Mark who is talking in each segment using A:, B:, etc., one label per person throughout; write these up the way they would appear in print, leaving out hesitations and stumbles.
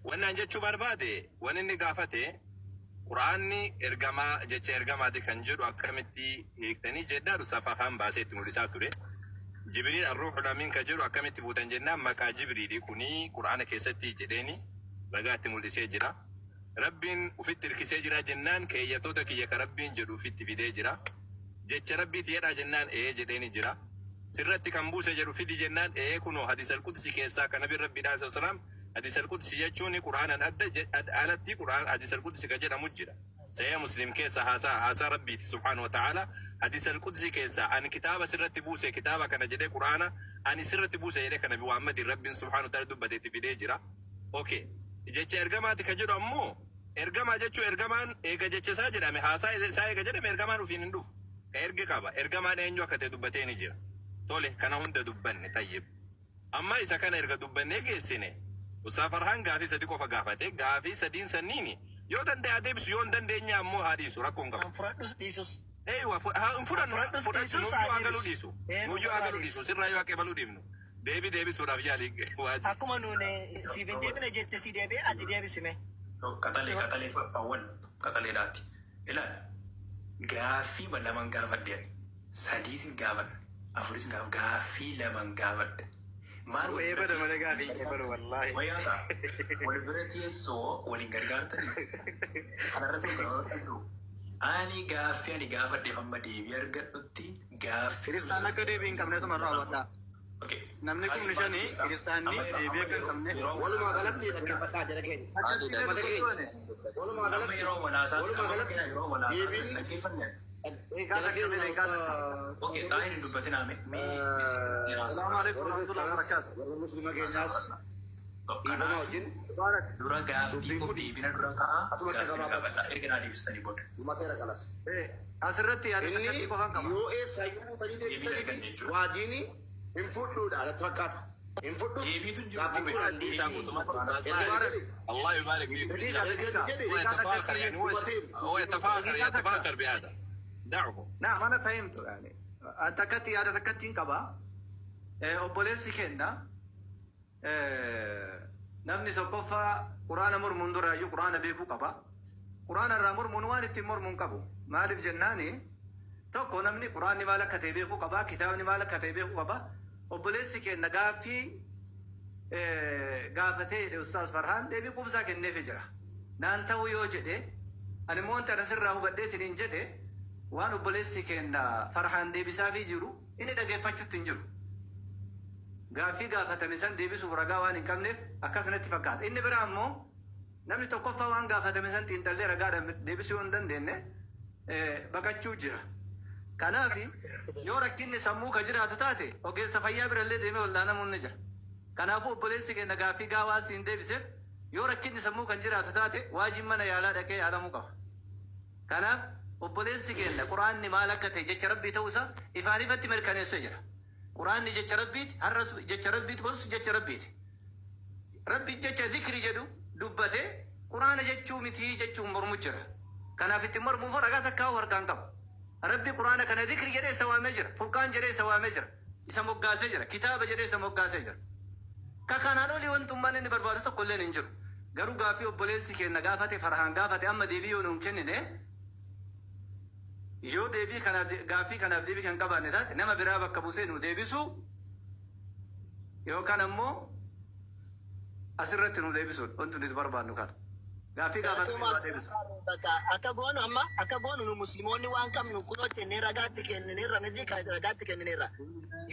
A: وانا جتشو بربادي وانا اني قافته قرآني ارقما جتش ارقما دي كنجر وكمتي هيكتني جدا وصفحان باسيت مولساتوري جبريل الروح الامين كجر وكمتي بوتن جنة مكا جبريل كوني قرآن كيستي جديني رقات مولسي جرا ربين وفت الكسي جرا جنان كي يتوتا كي يك ربين جر وفت في دي جرا جتش ربي تيرا جنان ايه جديني جرا سرتي كمبوسة جر وفت جنان ايه كنو حديث القدس كيسا كنبي ربي داس وسلام حديث القدس يجوني قرآن أدى آلتي قرآن حديث القدس كجرا مجرا سيا مسلم كيسا هاسا ربي سبحانه وتعالى حديث القدس كيسا أن كتابة سرتي بوسة كتابة كان جدي قرآن أن سرتي بوسة يلي كان نبي محمد ربي سبحانه وتعالى دبتي في ديجرا أوكي جتش إرجما تكجرا أمو إرجما جتشو إرجمان إيجا جتش ساجرا مي هاسا سايا كجرا إرجمان وفين ندوف كإرجع كابا إرجمان إنجوا كتة دبتي نجرا تولي كان هند دبن طيب أما إذا كان إرجع دبن نيجي سنة وسافرهان غافي سديكو فغافته غافي سدين سنيني يودن دي ادبس يودن دي نيامو حديث ركونغا
B: انفرادوس ديسوس
A: ايوا انفرادوس ديسو نوجو اغلو ديسو سرايو اكبلو ديمنو ديبي سودا فيالي واجي
B: اكو نوني سيفن ديبنا جت سي ديبي ادي ديبي سمه
C: كتالي فاول كتالي داتي الا غافي ولا من غافدين ساديس غافد افريس غافي لمن غافد
D: Maru eba da mana gafi eba wallahi.
C: Wayata. Wali berarti so wali garganta. Karena itu kalau ani gafi ani gafa de hamba de biar gatuti gafi.
D: Kristana ke de bin kamne sama rawat da.
C: Okay.
D: Namne kum nishani Kristani de biar kan kamne.
E: Walau magalat ti nak pata aja lagi. Walau magalat.
C: Walau magalat. Walau magalat. Lagi fanya. Oke, tahu ini dubatin ame.
D: Assalamualaikum warahmatullahi wabarakatuh.
E: Muslim ke nas.
C: Karena durang gafi kopi bina durang kaa. Gafi gafi. Irkena di bistani bod.
E: Matera kelas.
D: Asirati ada
E: ini yo sayu tadi dia wajini input dah ada trakat. Input tu. Gafi Quran di
A: sana الله يبارك فيك هو يتفاخر بهذا دعوه.
D: نعم أنا فهمت يعني أتكتي هذا تكتين كبا أبوليسي كنا نبني توقفا قرآن أمر منذر أيو قرآن بيكو كبا قرآن الرامر منوان تمر منكبو مالف جناني توقو نبني قرآن نمالا كتبيكو كبا كتاب نمالا كتبيكو كبا أبوليسي كنا غافي غافتي لأستاذ فرحان دي بيكو بسا كنة فجرة نانتاو يوجده أنا مونتا نسر بديت ننجده waan obboleessi keenya farhaan deebisaa fi jiru inni dhaggeeffachuutti hin jiru. Gaaffii gaafatame san deebisuuf ragaa waan hin qabneef akkasumatti fakkaata. Inni biraa immoo namni tokkoffaa waan gaafatame san xiinxallee ragaadhaan deebisuu hin dandeenye baqachuu jira. Kanaaf yoo rakkinni sammuu ka jiraatu taate ogeessa fayyaa birallee deemee wal'aanamuun ni jira. Kanaafuu obboleessi keenya gaaffii gaawaa siin deebiseef yoo rakkinni sammuu kan jiraatu taate waajiin mana yaalaa dhaqee yaalamuu qaba. Kanaaf obboleessi keenya quraanni maal akka ta'e jecha rabbii ta'uusaa ifaan ifatti mirkaneessee jira. Quraanni jecha rabbiiti, har'as jecha rabbiiti, bosus jecha rabbiiti. Rabbi jecha zikri jedhu dubbatee quraana jechuu mitii jechuun mormu jira. Kanaaf itti mormuuf ragaa takkaa harkaan qaba. Rabbi quraana kana zikri jedhee isa waamee jira, furqaan jedhee isa waamee jira, isa moggaasee jira, kitaaba jedhee isa moggaasee jira. Kakanaan olii wantummaan inni barbaadu tokko illee hin jiru. Garuu gaaffii obboleessi keenya gaafate farhaan gaafate amma deebii yoo nuun kennine yoo deebii kanaaf gaaffii kanaaf deebii kan qabaanne taate nama biraa bakka buusee nu deebisu yookaan ammoo asirratti nu deebisu wanti nuti barbaannu kana. Gaaffii gaafatu nu deebisu.
B: Akka goonu nu musliimoonni waan qabnu kunootti inni ragaatti kennineerra miti ragaatti kennineerra.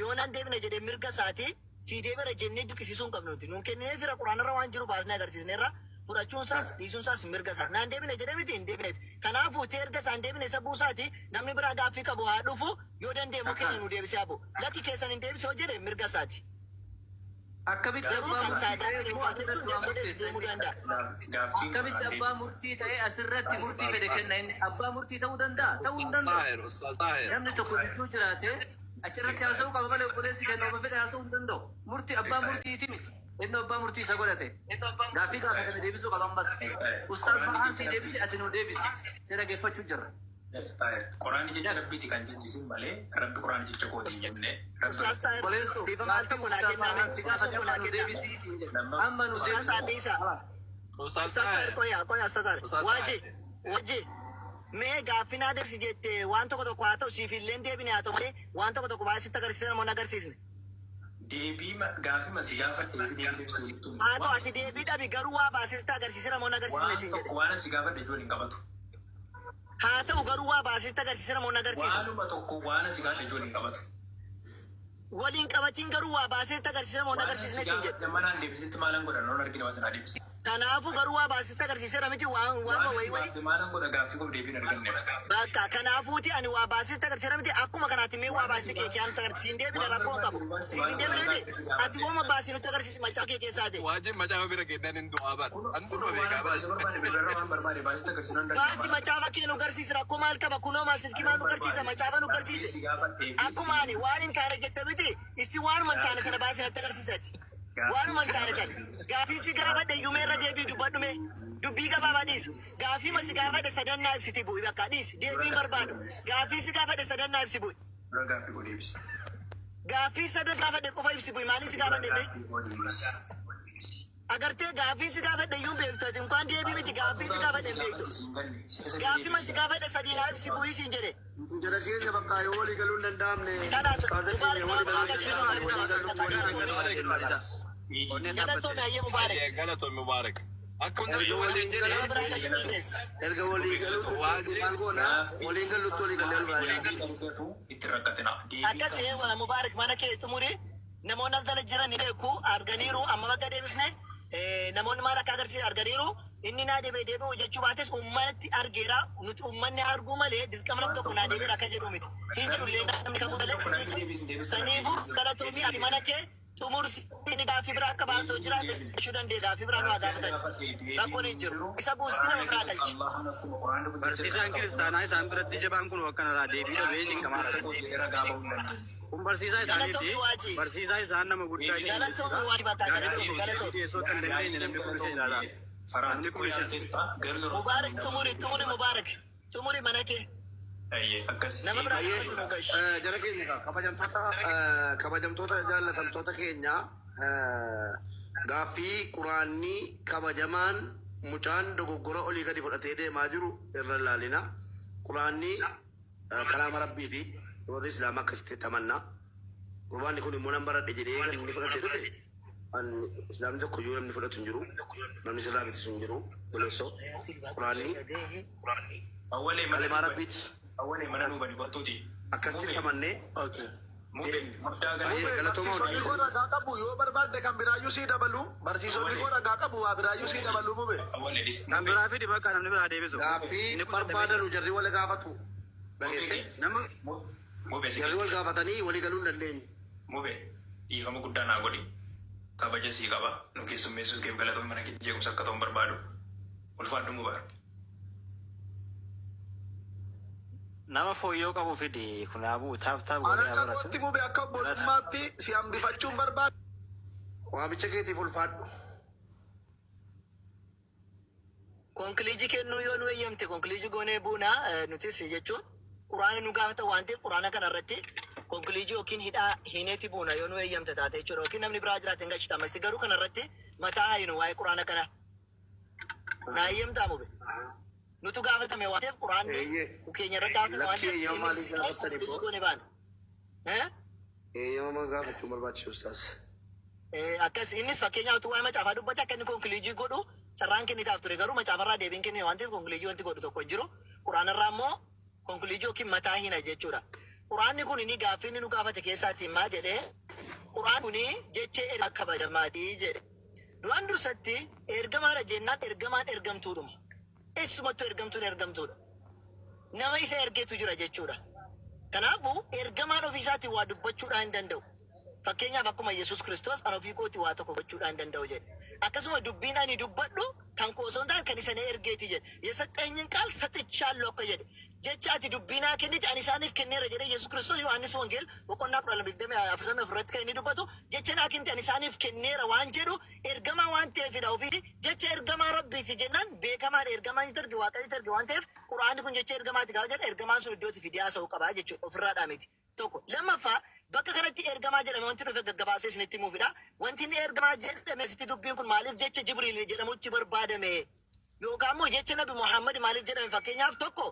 B: Yoo nan deebina jedhee mirga isaatii si deebira jennee dukkisiisuu hin qabnuti. Nuun kenninee fira quraanarra waan jiru baasnee agarsiisneerra. Fudhachuun isaas dhiisuun isaas mirga isaati. Naan deebine jedhee miti hin deebineef. Kanaafuu erga isaan deebine isa buusaati namni biraa gaaffii qabu haa dhufu yoo dandeemu kenna nu deebisee hafu. Lakki keessan hin deebisee jedhe mirga isaati.
D: Akkamitti abbaa murtii ta'ee asirratti murtii fedhe kenna inni abbaa murtii ta'uu danda'a ta'uu hin danda'u. Namni tokko gidduu jiraate achirratti haasa'uu qaba malee obboleessi kenna oma fedhe haasa'uu hin danda'u. Murtii abbaa murtiiti miti. Inni abbaa murtii isa godhate. Gaaffii gaafatame deebisuu qaba ammas. Ustaaz Farhaan si deebisi ati nu deebisi. Si dhaggeeffachuu jirra.
C: Quraani jecha rabbiiti kan jennisin malee rabbi quraani jecha kooti hin jenne.
D: Amma nu deebisi.
A: Ustaz
B: Ustaz Tahir,
A: Tahir.
B: koya Ustaz Tahir.
A: Ustaz
B: Wajji. Mee gaaffii naa deebisi jettee waan tokko haa ta'u siif illee deebine haa ta'u malee waan tokko baay'isitti agarsiisne namoonni agarsiisne.
C: Deebii gaafii masii gaafadhe deebii
B: Haa ta'u ati deebii dhabi garuu waa baasisitti agarsiisne namoonni agarsiisne siin jedhe.
C: waan asii gaafadhe ijoolleen qabatu.
B: Haa ta'u garuu waa baasisitti agarsiisne namoonni agarsiisne.
C: Waanuma tokko waan asii gaafadhe ijoolleen qabatu.
B: Waliin qabatiin garuu waa baasisitti agarsiisne namoonni agarsiisne siin jedhe.
C: Manaan deebisitti maalan godhan noon argina waan sanaa deebisi.
B: Kanaafuu garuu waa baasisitti agarsiisne miti waan wayi.
C: Maalan godha gaaffii kun deebiin arganne.
B: Bakka kanaafuuti ani waa baasisitti agarsiisne miti akkuma kanaatti mee waa baasisitti kee kiyaan agarsiisin deebine rakkoo qabu. Siin deebine ati wooma baasii nutti agarsiisi macaa kee keessaa ta'e.
A: Waajib macaafa bira kennan hin du'aa bar. Antuma beekaa baas.
B: Baasi macaafa kee nu agarsiisi rakkoo maal qaba kunoo maal silkii maal nu agarsiisa macaafa nu agarsiise. Akkuma ani waan hin taane jette miti isti waanuma hin taane sana baasii natti agarsiisatti. Waanuma hin taane sana. Gaafii si gaafadhe iyyumee irra deebii dubbadhume. Dubbii gabaabaa dhiisi. Gaafii ma si gaafadhe sadannaa ibsiti bu'i bakka dhiisi. Deebiin barbaadu. Gaafii si gaafadhe sadannaa ibsi bu'i.
C: Gaaffii kun deebisi.
B: Gaafii sadda gaafadhe qofa ibsi bu'i maaliif si gaafadhe mee? Agartee gaafii si gaafadhe iyyuu beektu ati inkaan deebii miti gaafii si gaafadhe hin beektu. Gaafii ma si gaafadhe sadinaa ibsi bu'i siin jedhe.
E: Jara keenya bakka yoo walii galuu hin danda'amne.
B: Kanaas
E: Kaasanii walii galuu
B: galatoome ayyee mubaarak.
A: Galatoon Mubaarak. Akka hundi waliin jedhee.
E: erga walii galuu maal goona walii galuutti walii galee albaayyaa.
C: Itti rakkatina.
B: Akkasii mubaarak mana kee xumuri namoonni as jala jiran ni beeku arganiiru amma bakka deebisne namoonni maal akka agarsiisan arganiiru inni naa deebi'u jechuu baates uummanatti argeera nuti uummanni arguu malee dirqama nam tokko naa deebi'eera akka jedhu miti. Hin jedhullee namni kamuu galee saniifu galatoomii ati mana kee xumursi inni gaaffii biraa akka baatoo jiraate jechuu dandeessa gaaffii biraa nu haa gaafatan rakkoon hin jiru isa buusti nama biraa galchi.
F: Barsiisaan kiristaanaa isaan biratti jabaan kun akkanarraa deebii dhabee isin qamaara. Kun barsiisaa isaaniiti. Barsiisaa isaan nama guddaa
B: Galatoomii waajib akka galatoomii.
F: dhiyeessoo kan dandeenye namni kun isa ilaala.
C: Faraanti kun garuu
B: Mubaarak xumuri mubaarak xumuri mana kee.
C: akkasii.
B: Nama biraa nu galchi.
E: Jara keenya kabajamtoota jaallatamtoota keenya gaaffii quraanni kabajamaan mucaan dogoggora olii gadi fudhatee deemaa jiru irra ilaalina. Quraanni kalaama rabbiiti. Warri Islaamaa akkasitti tamannaa. Quraanni kun immoo nan baradhe jedhee kan inni fudhatee dhufe. Islaamni tokko iyyuu namni fudhatu hin jiru. Namni sirraa bitu hin jiru. Buleessoo. Quraanni kalaama rabbiiti.
C: Awwalee mana nu bani battuuti.
E: Akkasitti tamannee.
C: Muddaa
E: Galatooma
G: ragaa qabu yoo barbaadde kan biraayyuu sii dabalu barsiisonni koo ragaa qabu waa biraayyuu sii dabalu mube.
F: Kan biraa fidi bakka namni biraa deebisu.
E: gaaffii barbaadanu jarri wal gaafatu. Dhageesse nama jarri wal gaafatanii walii galuu hin dandeenye.
C: Mube dhiifama guddaa naa godhi. Kabaja sii qaba. Nu keessummeessuuf keef galatoon mana kee jeequmsa akka ta'uun barbaadu. Ulfaadhu Mubaarak.
F: Nama fooyyoo qabu fidi kunaabuu taaptaa
G: Ana
F: godhee
G: carrootti
F: baratu.
G: mube akka mootummaatti si hambifachuun barbaadu.
E: Waamicha keetiif ulfaadhu.
B: Konkiliijii kennuu yoo nu eeyyamte konkiliijii goonee buuna nutis jechuun quraana nu gaafata waan ta'eef quraana kana irratti konkiliijii yookiin hidhaa hineeti buuna yoo nu eeyyamte taate jechuudha yookiin namni biraa jiraate hin galchita ammas garuu kana irratti mataa haayinu waa'ee quraana kana naa eeyyamtaa mube nutu gaafatame waan ta'eef quraanni keenya irra gaafatame waan ta'eef konkiliijii goonee baana.
E: Eeyyama gaafachuun barbaachisu ustaas.
B: Akkas innis fakkeenyaaf utuu waa'ee macaafaa dubbate akka inni konkiliijii godhu carraan kennitaaf ture garuu macaafarraa deebiin kennine waan ta'eef konkiliijii wanti godhu tokko hin jiru. Quraanarraa immoo konkiliijii yookiin mataa hina jechuudha. Quraanni kun inni gaaffii inni nu gaafate keessaatti himaa jedhee quraan kun jechee kabajamaatii jedhe. Duraan dursatti ergamaadha jennaan ergamaan ergamtuudhuma. Eessumattuu ergamtuun ergamtuudha. Nama isa ergeetu jira jechuudha. Kanaafuu ergamaan ofiisaatiin waa dubbachuudhaan hin danda'u. Fakkeenyaaf akkuma Yesuus Kiristoos an ofii kooti waa tokko gochuudhaan danda'u jedhe. Akkasuma dubbiin ani dubbadhu kan koosoo ta'an kan isa na ergeeti jedhe. Yesaxeenyin qaal saxichaallu akka jedhe. Jecha ati dubbiinaa kenniti ani isaaniif kenneera jedhe Yesuus Kiristoos Yohaannis Wongeel boqonnaa 12:44 kan inni dubbatu jecha naa kenniti ani isaaniif kenneera waan jedhu ergamaa waan ta'eefidha ofiisi jecha ergamaa rabbiiti jennaan beekamaadha ergamaa inni erge waaqayyooti erge waan ta'eef quraanni kun jecha ergamaati gaafa jedha ergamaan sun iddootti fidee haasa'uu qabaa jechuudha ofirraa dhaamiti. Tokko lammaffaa bakka kanatti ergamaa jedhame wanti dhufe gaggabaabsee isinitti muufidha. Wanti inni ergamaa jedhame sitti dubbiin kun maaliif jecha Jibriil jedhamutti barbaadame yookaan immoo jecha Nabi Muhammad maaliif jedhame fakkeenyaaf tokko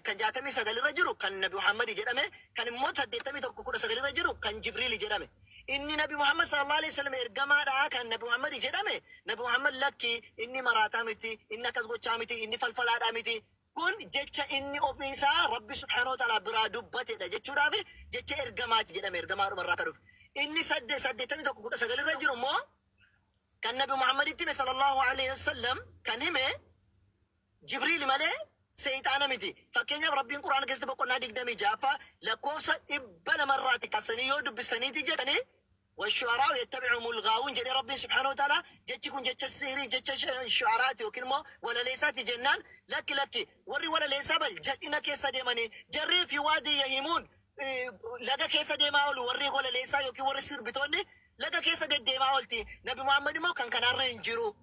B: kan 69 irra jiru kan Nabi Muhammad jedhame kan immoo 81 irra jiru kan Jibriil jedhame. Inni Nabi Muhammad sallallahu alaihi wasallam ergamaadha kan Nabi Muhammad jedhame. Nabi Muhammad lakki inni maraataa miti, inni akkas gochaa miti, inni falfalaadhaa miti. Kun jecha inni ofiisaa Rabbi subhanahu wa ta'ala biraa dubbatedha jechuudhaaf jecha ergamaati jedhame ergamaadhuma irraa kadhuuf. Inni 81 irra jiru immoo kan Nabi Muhammad itti sallallahu alaihi wasallam kan hime Jibriil malee seexaana miti. Fakkeenyaaf Rabbiin Qur'aana keessatti boqonnaa 26 lakkoofsa 200 irraati kasanii yoo dubbistaniiti jedhanii والشعراء يتبعهم الغاوون جري ربي سبحانه وتعالى جتكم جت السيري جت الشعراء وكلمة ولا ليسات جنان لك وري ولا ليس بل جتنا كيس ديماني جري في وادي يهيمون لقى كيس ديماول وري ولا ليس يوكي وري سير بتوني لقى كيس ديماولتي نبي محمد ما كان رينجرو